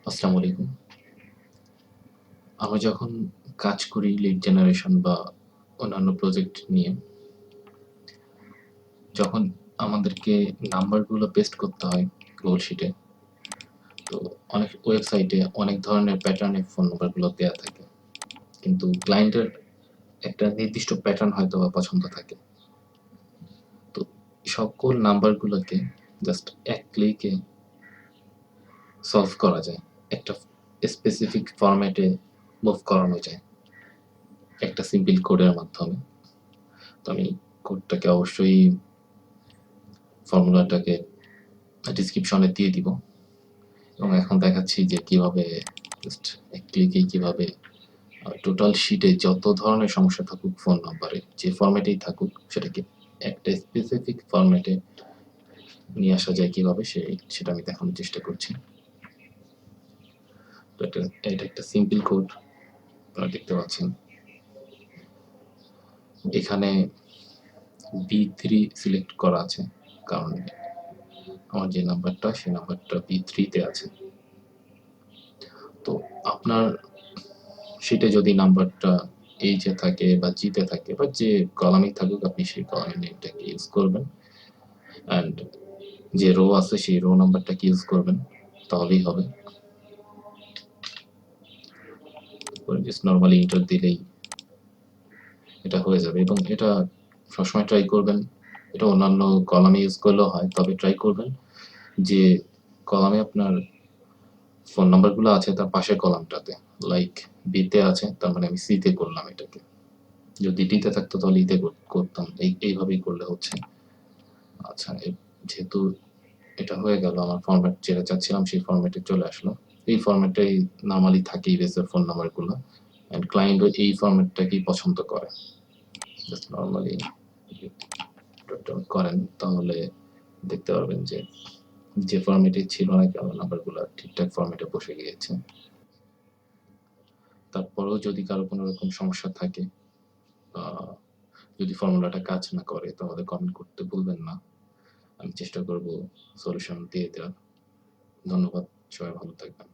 আসসালামু আলাইকুম। আমরা যখন কাজ করি লিড জেনারেশন বা অন্যান্য প্রজেক্ট নিয়ে, যখন আমাদেরকে নাম্বারগুলো পেস্ট করতে হয় গুগল শিটে, তো অনেক ওয়েবসাইটে অনেক ধরনের প্যাটার্নে ফোন নাম্বারগুলো দেয়া থাকে। কিন্তু ক্লায়েন্টের একটা নির্দিষ্ট প্যাটার্ন হয়তোবা পছন্দ থাকে। তো সকল নাম্বারগুলোকে জাস্ট এক ক্লিকে সলভ করা যায়। একটা স্পেসিফিক ফরম্যাটে মুভ করানো যায় একটা সিম্পল কোডের মাধ্যমে। তো আমি কোডটাকে অবশ্যই ফর্মুলাটাকে ডিসক্রিপশনে দিয়ে দিব এবং এখন দেখাচ্ছি যে কিভাবে জাস্ট এক ক্লিকেই কিভাবে টোটাল শিটে যত ধরনের সমস্যা থাকুক ফোন নাম্বারে যে ফরম্যাটেই থাকুক সেটাকে একটা স্পেসিফিক ফরম্যাটে নিয়ে আসা যায় কিভাবে সেটা আমি দেখানোর চেষ্টা করছি। তো এটা একটা সিম্পল কোড আপনারা দেখতে পাচ্ছেন। এখানে B3 সিলেক্ট করা আছে কারণ আমার যে নাম্বারটা সেই নাম্বারটা B3 তে আছে। তো আপনার শিটে যদি নাম্বারটা এইচ এ থাকে বা জি তে থাকে বা যে কলামেই থাকুক আপনি সেই কলামের নেমটাকে ইউজ করবেন অ্যান্ড যে রো আছে সেই রো নাম্বারটাকে ইউজ করবেন তাহলেই হবে। জাস্ট নর্মালি এন্টার দিলেই এটা হয়ে যাবে এবং এটা সবসময় ট্রাই করবেন। এটা অন্যান্য কলামে ইউজ করলেও হয়, তবে ট্রাই করবেন যে কলামে আপনার ফোন নাম্বারগুলো আছে তার পাশের কলামটাতে, লাইক বিতে আছে তার মানে আমি সিতে করলাম এটাকে, যদি ডিতে থাকতো তাহলে ইতে করতাম, এইভাবেই করলে হচ্ছে। আচ্ছা, যেহেতু এটা হয়ে গেল, আমার ফরম্যাট যেটা চাচ্ছিলাম সেই ফরম্যাটে চলে আসলো। এই ফরম্যাটেই নর্মালি থাকে ইউএসএর ফোন নাম্বারগুলো অ্যান্ড ক্লায়েন্টও এই ফরম্যাটটাকেই পছন্দ করে। জাস্ট নর্মালি করেন তাহলে দেখতে পারবেন যে যে ফরম্যাটে ছিল না কেন নাম্বারগুলো ঠিকঠাক ফরম্যাটে বসে গিয়েছে। তারপরেও যদি কারো কোনো রকম সমস্যা থাকে বা যদি ফর্মুলাটা কাজ না করে তাহলে কমেন্ট করতে ভুলবেন না। আমি চেষ্টা করব সলিউশন দিয়ে দেওয়ার। ধন্যবাদ, সবাই ভালো থাকবেন।